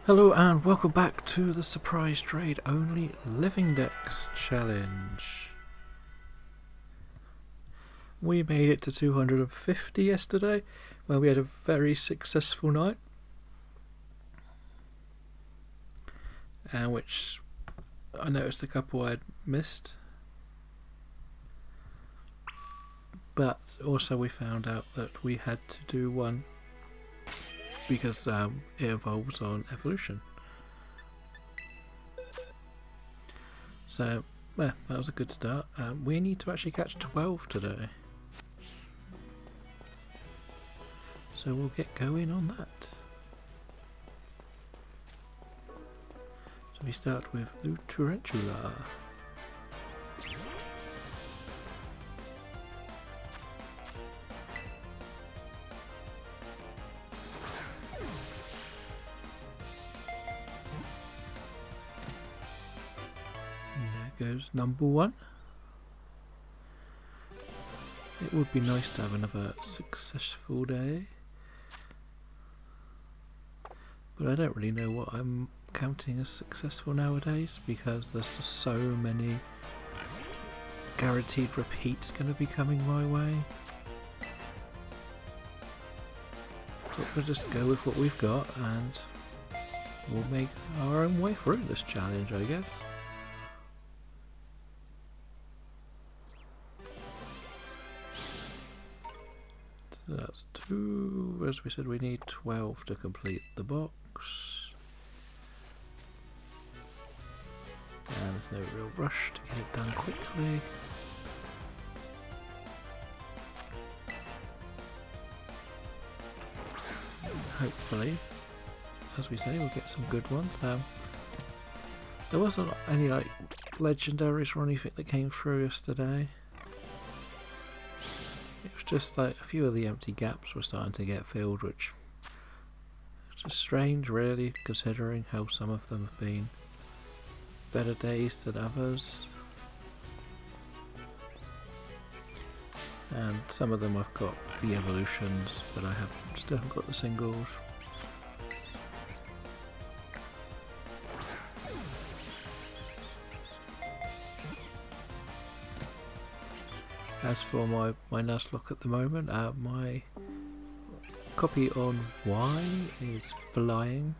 Hello and welcome back to the surprise trade only Living Dex challenge. We made it to 250 yesterday, where we had a very successful night, and which I noticed a couple I'd missed, but also we found out that we had to do one because it evolves on evolution. So, yeah, that was a good start. We need to actually catch 12 today. So we'll get going on that. So we start with the Tarantula. Goes number one. It would be nice to have another successful day, but I don't really know what I'm counting as successful nowadays because there's just so many guaranteed repeats going to be coming my way. But we'll just go with what we've got and we'll make our own way through this challenge, I guess. That's 2, as we said we need 12 to complete the box. And there's no real rush to get it done quickly. Hopefully, as we say, we'll get some good ones. There wasn't any like legendaries or anything that came through yesterday. It was just like a few of the empty gaps were starting to get filled, which is just strange really, considering how some of them have been better days than others. And some of them I've got the evolutions, but I still haven't got the singles. As for my Nuzlocke at the moment, my copy on Y is flying.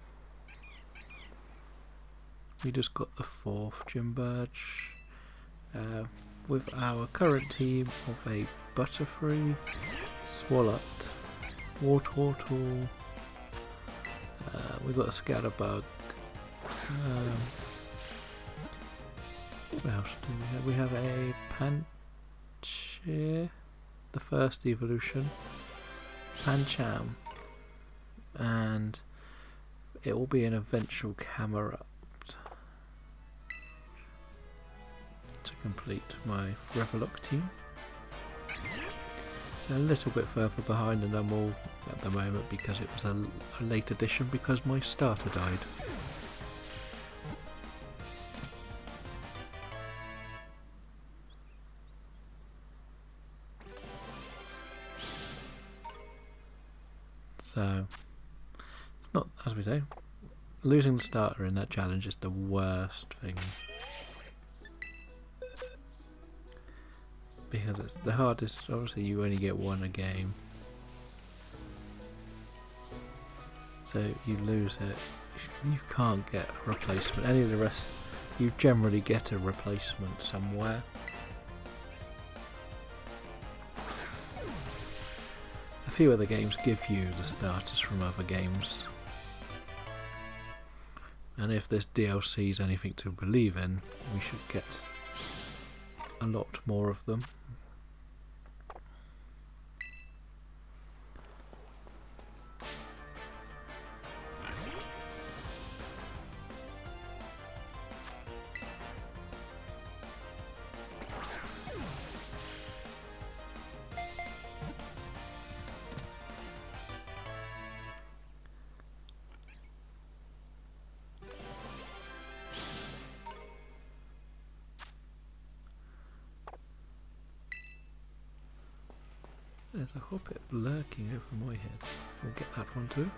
We just got the 4th Gym Badge with our current team of a Butterfree, Swalot, Wartortle, we've got a Scatterbug. What else do we have? We have a Panchir, the first evolution, Pancham, and it will be an eventual Camerupt to complete my Revelock team. A little bit further behind than them all at the moment because it was a late addition because my starter died. So, it's not, as we say, losing the starter in that challenge is the worst thing. Because it's the hardest, obviously you only get one a game. So you lose it, you can't get a replacement. Any of the rest, you generally get a replacement somewhere. A few other games give you the starters from other games. And if this DLC is anything to believe in, we should get a lot more of them. There's a hobbit lurking over my head. We'll get that one too.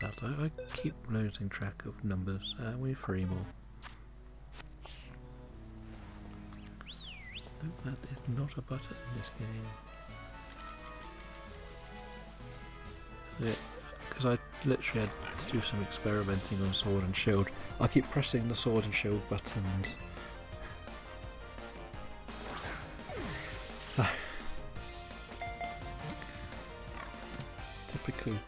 was that? I keep losing track of numbers. We have 3 more. No, that is not a button in this game. Yeah, because I literally had to do some experimenting on Sword and Shield. I keep pressing the Sword and Shield buttons. So, typically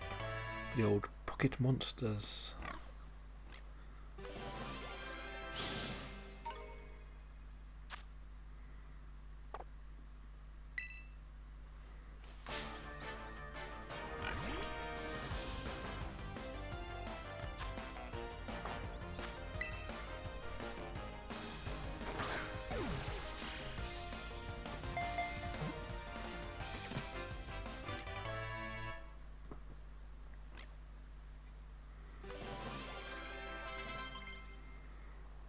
the old pocket monsters.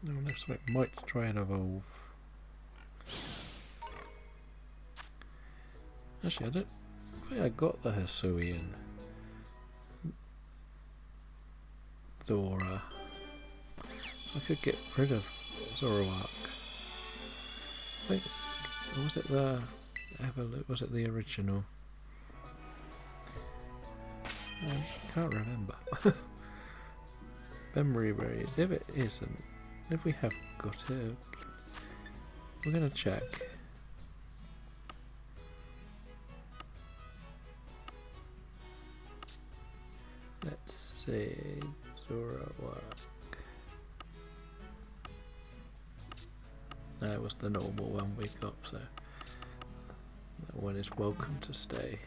No, looks like might try and evolve. Actually, I don't think I got the Hisuian Zora. I could get rid of Zoroark. Wait, was it was it the original? I can't remember. Memory berries. If it isn't, if we have got it, we're gonna check. Let's see, Zoroark. That was the normal one we got, so that one is welcome to stay.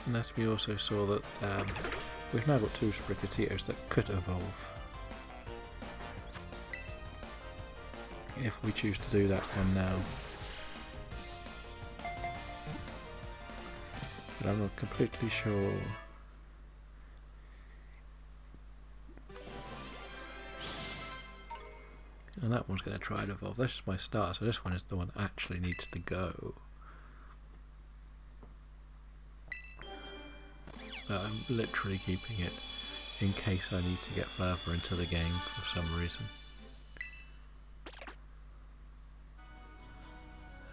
And as we also saw that we've now got 2 Sprigatitios that could evolve. If we choose to do that one now. But I'm not completely sure. And that one's going to try and evolve. That's just my start, so this one is the one that actually needs to go. But I'm literally keeping it in case I need to get further into the game for some reason.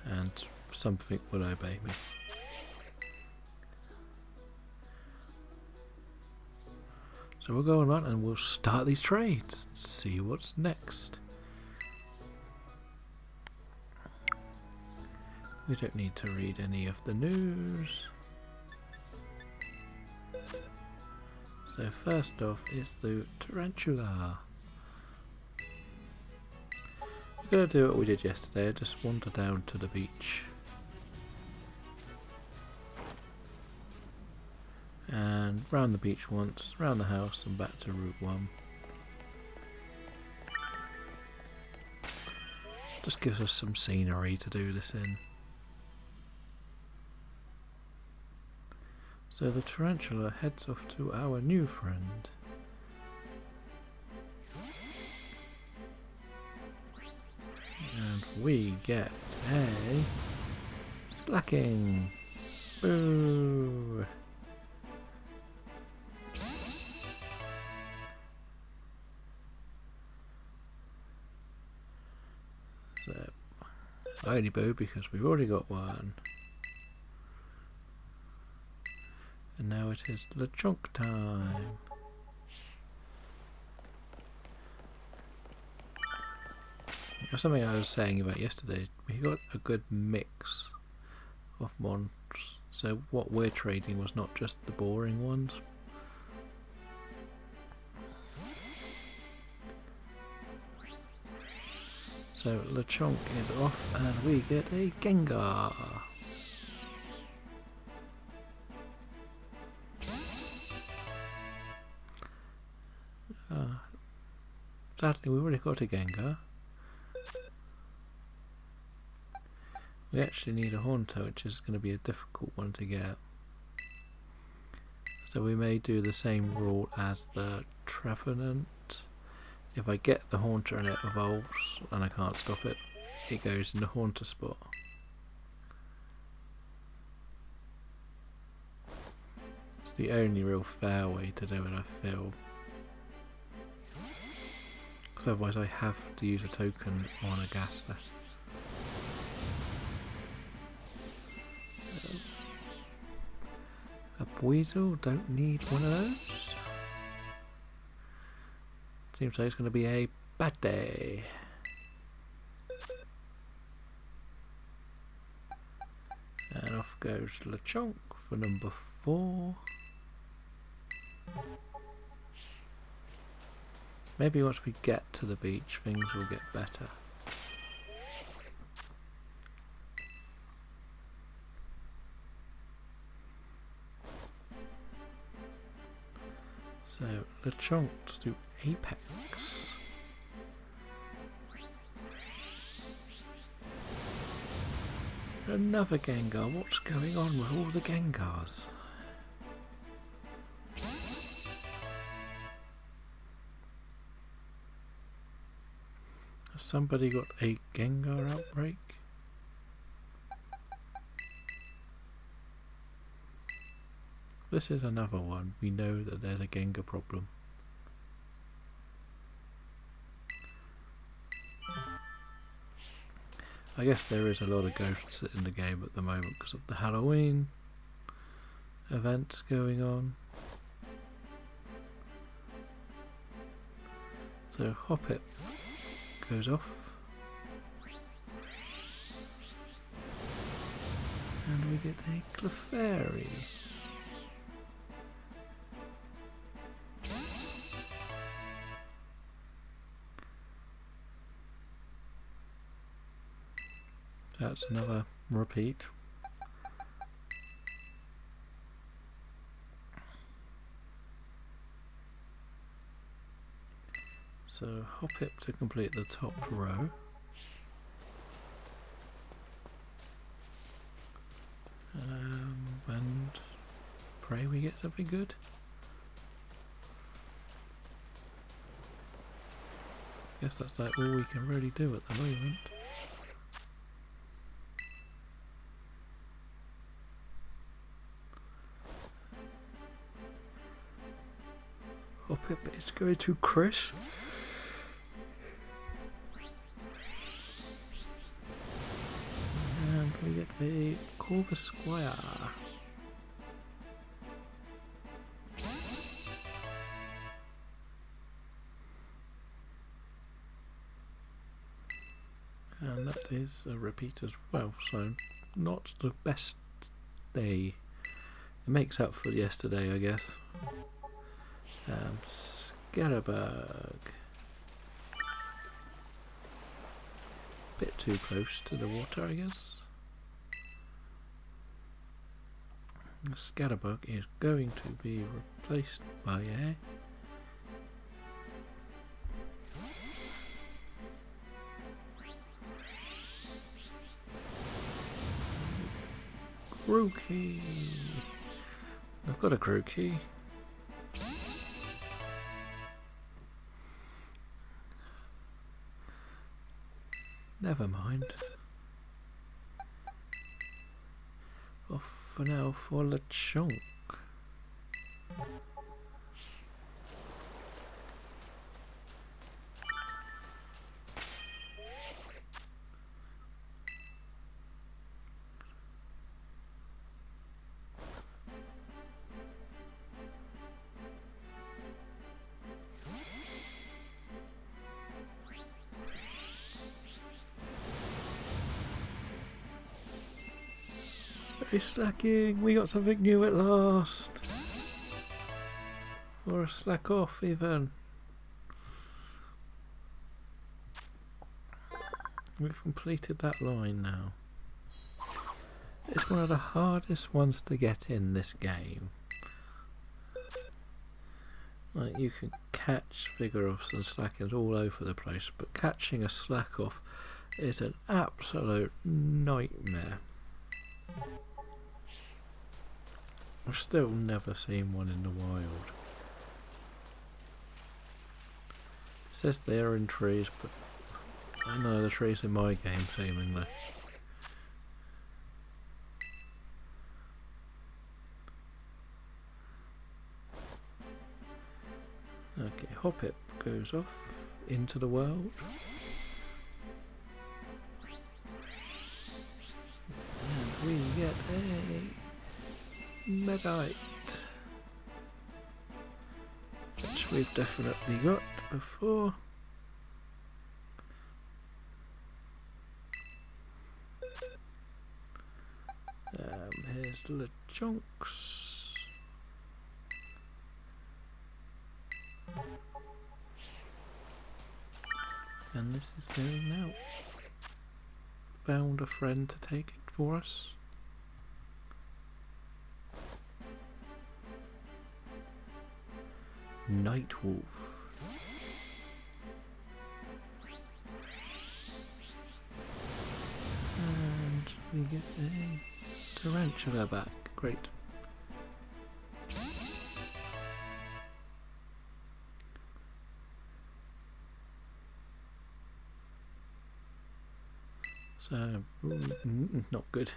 And something will obey me. So we'll go on and we'll start these trades. See what's next. We don't need to read any of the news. So first off is the tarantula. We're going to do what we did yesterday, just wander down to the beach. And round the beach once, round the house and back to Route 1. Just gives us some scenery to do this in. So the tarantula heads off to our new friend. And we get a slacking. Boo! So I only boo because we've already got one. And now it is the chunk time. Something I was saying about yesterday, we got a good mix of mons. So what we're trading was not just the boring ones. So Lechonk is off and we get a Gengar. Sadly we've already got a Gengar. We actually need a Haunter, which is going to be a difficult one to get. So we may do the same rule as the Trevenant. If I get the Haunter and it evolves and I can't stop it, it goes in the Haunter spot. It's the only real fair way to do it, I feel. Because otherwise I have to use a token on a Gaster. A Weasel, don't need one of those. Seems like it's going to be a bad day. And off goes LeChonk for number 4. Maybe once we get to the beach things will get better. So LeChonk to Apex. Another Gengar. What's going on with all the Gengars? Has somebody got a Gengar outbreak? This is another one. We know that there's a Gengar problem. I guess there is a lot of ghosts in the game at the moment because of the Halloween events going on. So Hoppip goes off. And we get a Clefairy. That's another repeat. So Hoppip to complete the top row. And pray we get something good. Guess that's like all we can really do at the moment. Hoppip is going to Chris. And we get a Corvus Squire. And that is a repeat as well, so not the best day. It makes up for yesterday, I guess. And Scatterbug. Bit too close to the water, I guess. The Scatterbug is going to be replaced by a Grookey. I've got a Grookey. Never mind. Off for now for LeChonk. It's slacking, we got something new at last. Or a slack off even. We've completed that line now. It's one of the hardest ones to get in this game. Like, you can catch figure offs and slack-ins all over the place, but catching a slack off is an absolute nightmare. I've still never seen one in the wild. It says they are in trees, but I know the trees in my game seemingly. Okay, Hoppip goes off into the world. And we get a Medite, which we've definitely got before. Here's the chunks. And this is going out. Found a friend to take it for us. Nightwolf. And we get a tarantula back. Great. So, not good.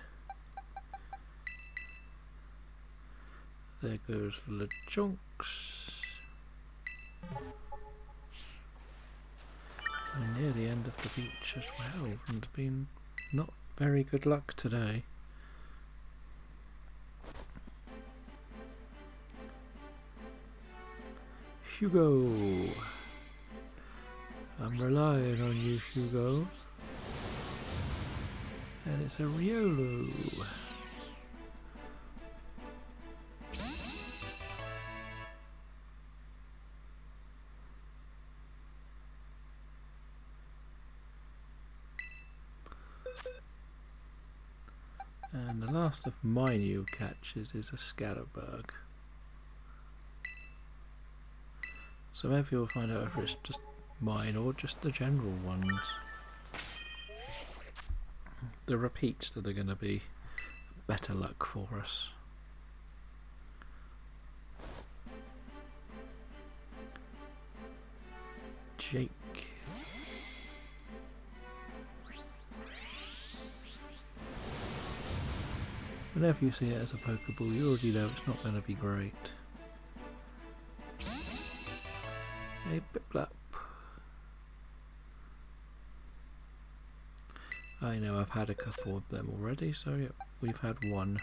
There goes LeChonks. We're near the end of the beach as well, and it's been not very good luck today. Hugo. I'm relying on you, Hugo. And it's a Riolu. And the last of my new catches is a Scatterbug. So maybe we'll find out if it's just mine or just the general ones. The repeats that are going to be better luck for us. Jake. Whenever you see it as a Pokeball, you already know it's not going to be great. A Biplap. I know I've had a couple of them already, so yeah, we've had one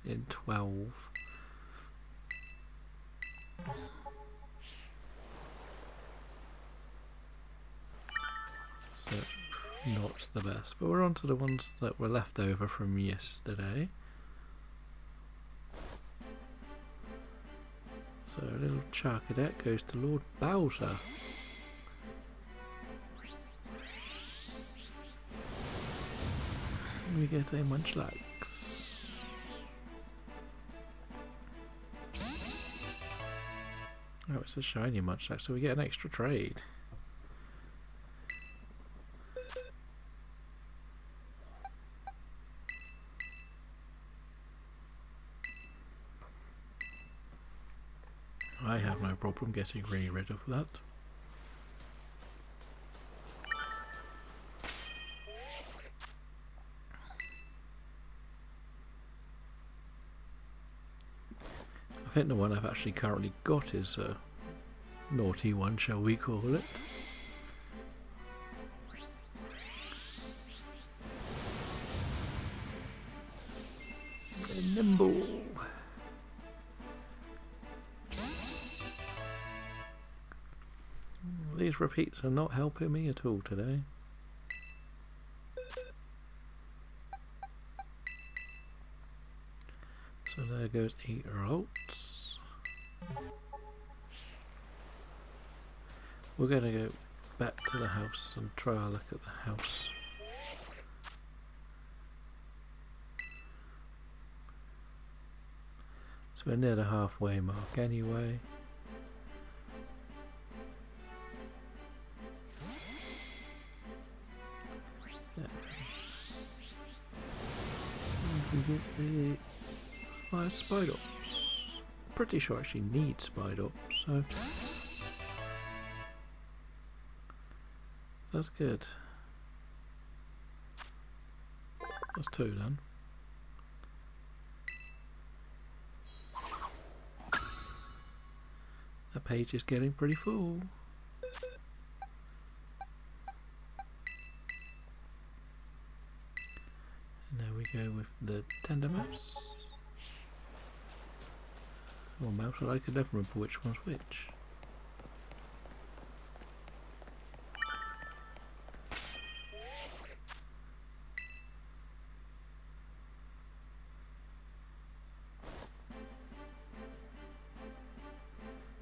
in 12. So not the best, but we're on to the ones that were left over from yesterday. So a little Charcadet goes to Lord Bowser. We get a Munchlax. Oh, it's a shiny Munchlax, so we get an extra trade. I have no problem getting rid of that. I think the one I've actually currently got is a naughty one, shall we call it. Nimble. These repeats are not helping me at all today. So there goes 8 rolls. We're going to go back to the house and try our luck at the house. So we're near the halfway mark anyway. We get a fire Spidops. Pretty sure I actually need Spidops, so that's good. That's 2 then. A page is getting pretty full. And there we go with the tender mouse. Or mouse, I could never remember which one's which.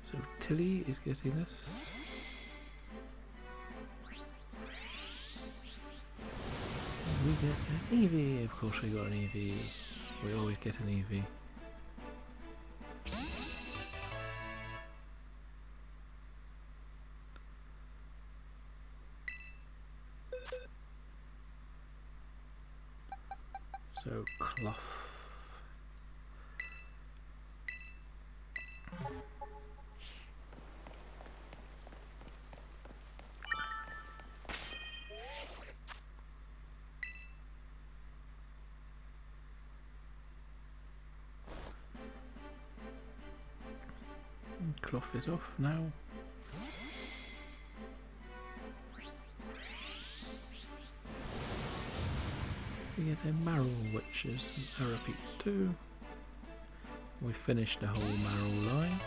So Tilly is getting us. And we get an Eevee. Of course we got an Eevee. We always get an Eevee. So cloth. Cloth it off now. We get a Marrow, which is a repeat 2. We finished the whole Marrow line.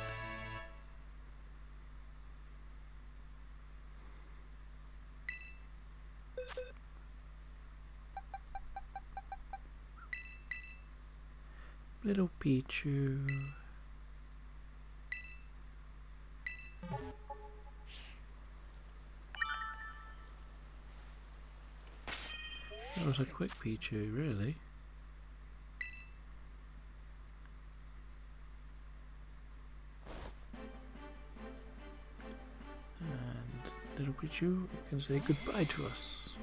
Little Pichu. That was a quick Pichu, really. And little Pichu can say goodbye to us.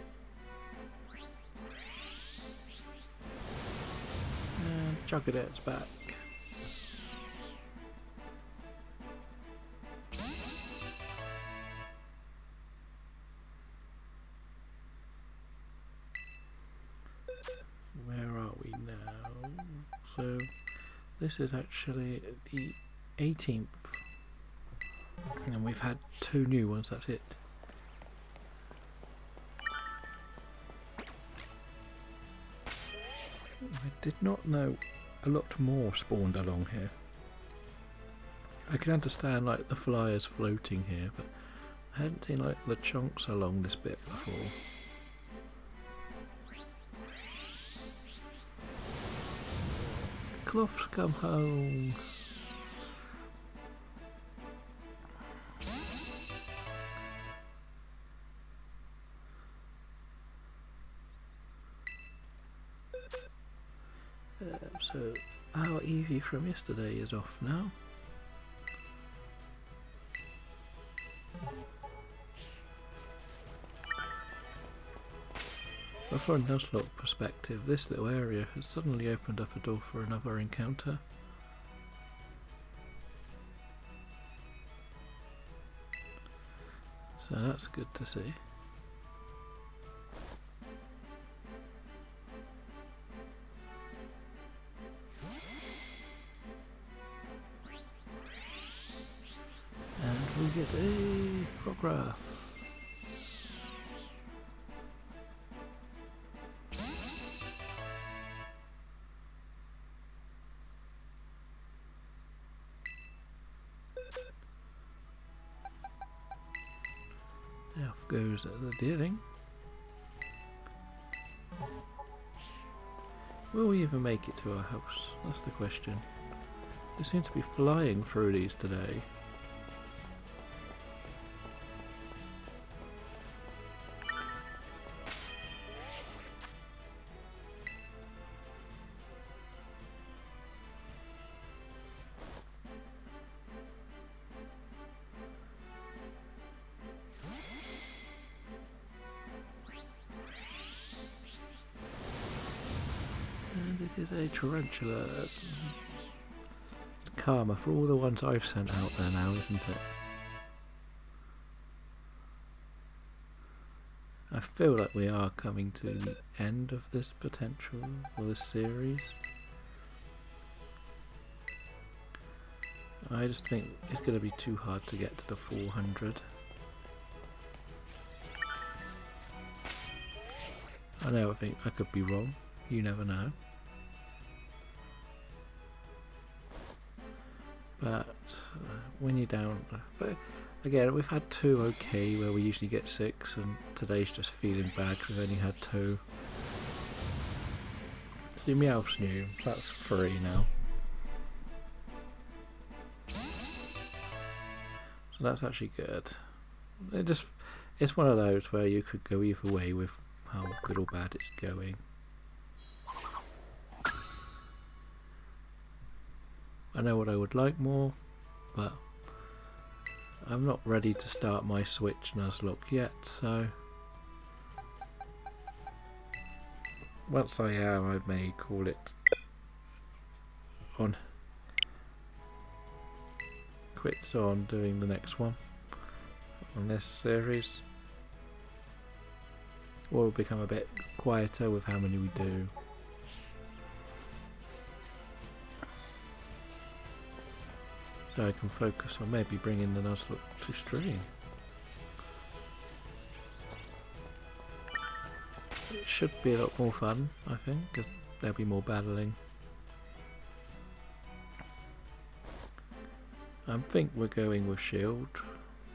And Chocodat's back. Where are we now? So this is actually the 18th, and we've had 2 new ones, that's it. I did not know a lot more spawned along here. I can understand like the flyers floating here, but I hadn't seen like the chunks along this bit before. Cloths come home. So our Eevee from yesterday is off now. But from a Nuzlocke perspective, this little area has suddenly opened up a door for another encounter. So that's good to see. And we get a Prograph. Off goes the dealing. Will we even make it to our house? That's the question. They seem to be flying through these today. And it is a tarantula. It's karma for all the ones I've sent out there now, isn't it? I feel like we are coming to the end of this potential, or this series. I just think it's going to be too hard to get to the 400. I know, I think I could be wrong. You never know. But when you're down... But again, we've had 2 okay, where we usually get 6, and today's just feeling bad because we've only had 2. See, Meowth's new, so that's 3 now. So that's actually good. It's one of those where you could go either way with how good or bad it's going. I know what I would like more, but I'm not ready to start my Switch Nuzlocke yet, so once I am, I may call it quits on doing the next one on this series, or we'll become a bit quieter with how many we do. So I can focus on maybe bringing the Nuzlocke to stream. It should be a lot more fun, I think, because there'll be more battling. I think we're going with Shield,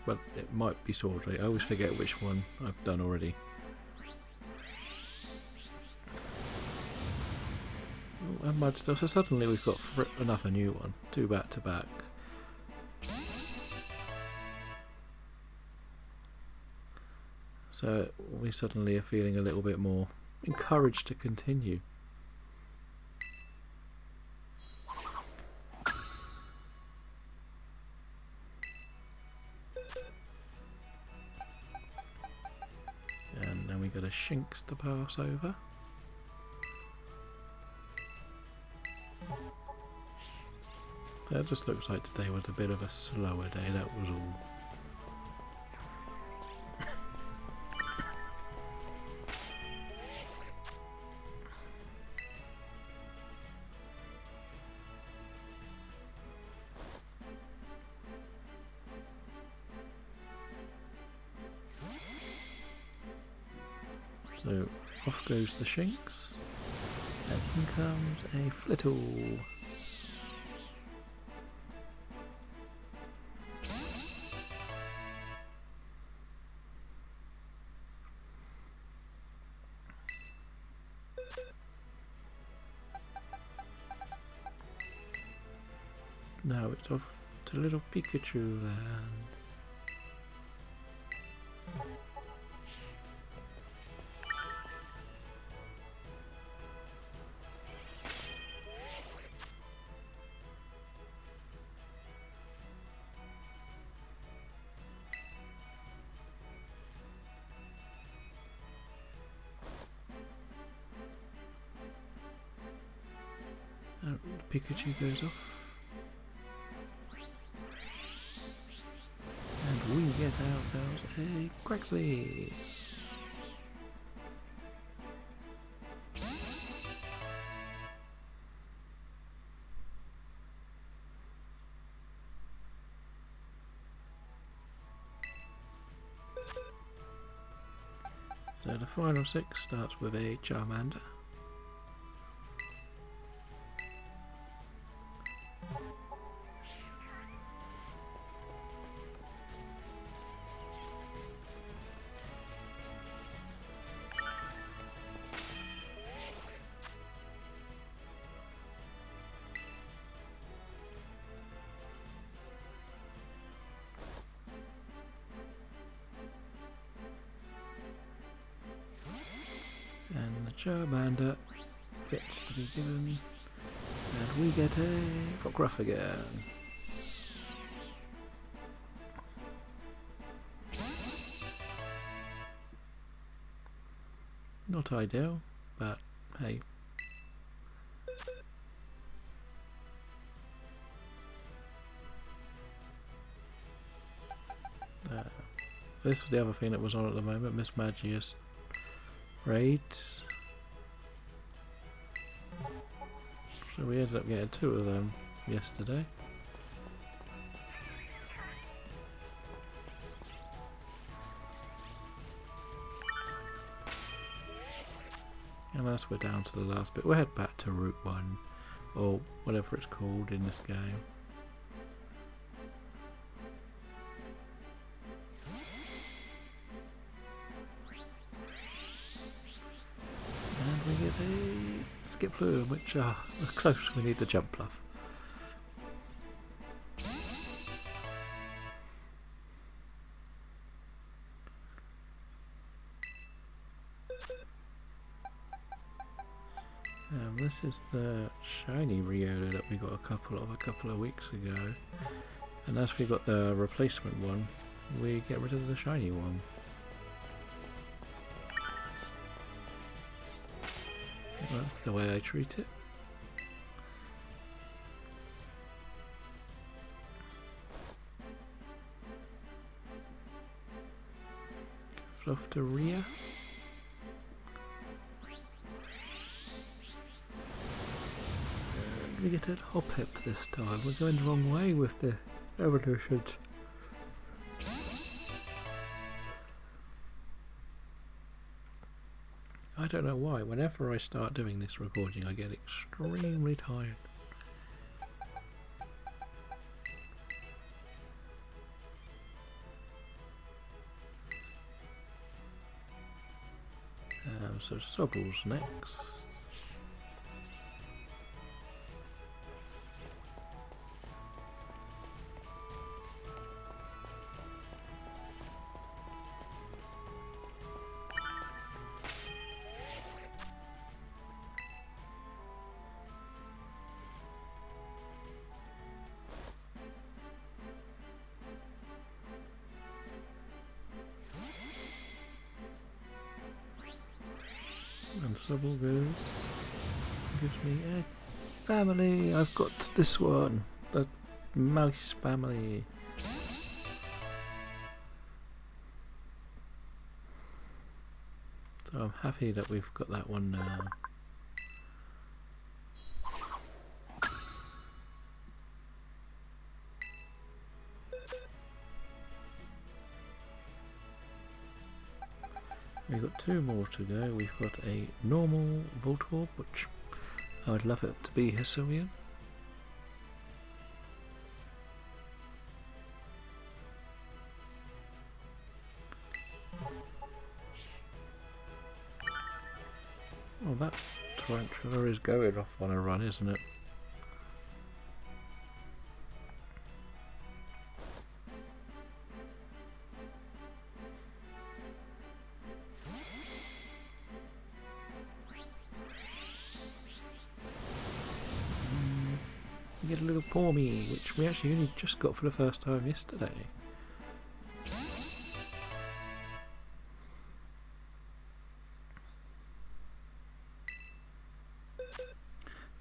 but it might be Sword Race. I always forget which one I've done already. Oh, and Mud still. So suddenly we've got another new one, 2 back to back. So we suddenly are feeling a little bit more encouraged to continue. And then we got a Shinx to pass over. That just looks like today was a bit of a slower day, that was all. So off goes the Shinx, and in comes a Flittle. Now it's off to little Pikachu land. Pikachu goes off. And we get ourselves a Quaxley. So the final 6 starts with a Charmander. And the Charmander gets to be given, and we get a Rockruff again. Not ideal, but hey. This was the other thing that was on at the moment, Miss Magius raids. So we ended up getting 2 of them yesterday. as we're down to the last bit, we'll head back to Route 1, or whatever it's called in this game. And we get a skip flume, which are close, we need the jump bluff. This is the shiny Riolu that we got a couple of weeks ago, and as we got the replacement one, we get rid of the shiny one. That's the way I treat it. Goes off to Rhea. We get a Hoppip this time. We're going the wrong way with the evolutions. I don't know why. Whenever I start doing this recording, I get extremely tired. So Sobble's next. And Sobble gives me a family. I've got this one, the mouse family. So I'm happy that we've got that one now. We've got two more to go. We've got a normal Voltorb, which I would love it to be Hisuian. Oh, that tarantula is going off on a run, isn't it? We get a little Pawmi, which we actually only just got for the first time yesterday.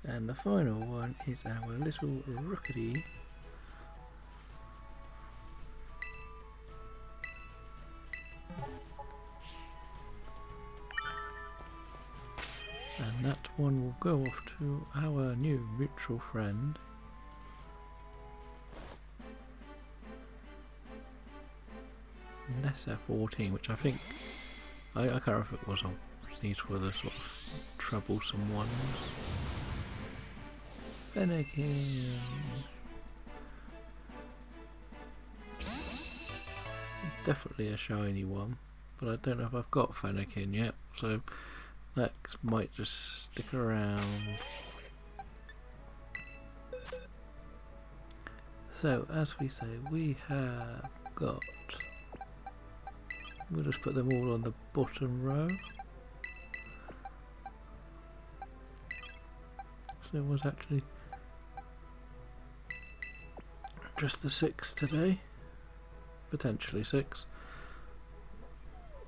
And the final one is our little Rookity. And that one will go off to our new mutual friend. Nessa 14, which I think, I can't remember if it was on, these were the sort of troublesome ones. Fennekin. Definitely a shiny one, but I don't know if I've got Fennekin yet, so that might just stick around. So, as we say, we have got, we'll just put them all on the bottom row. So it was actually just the 6 today, potentially 6.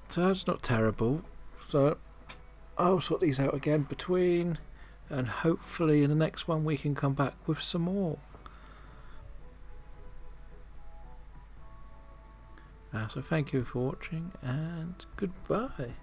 So that's not terrible. So I'll sort these out again between, and hopefully in the next one we can come back with some more. So thank you for watching and goodbye.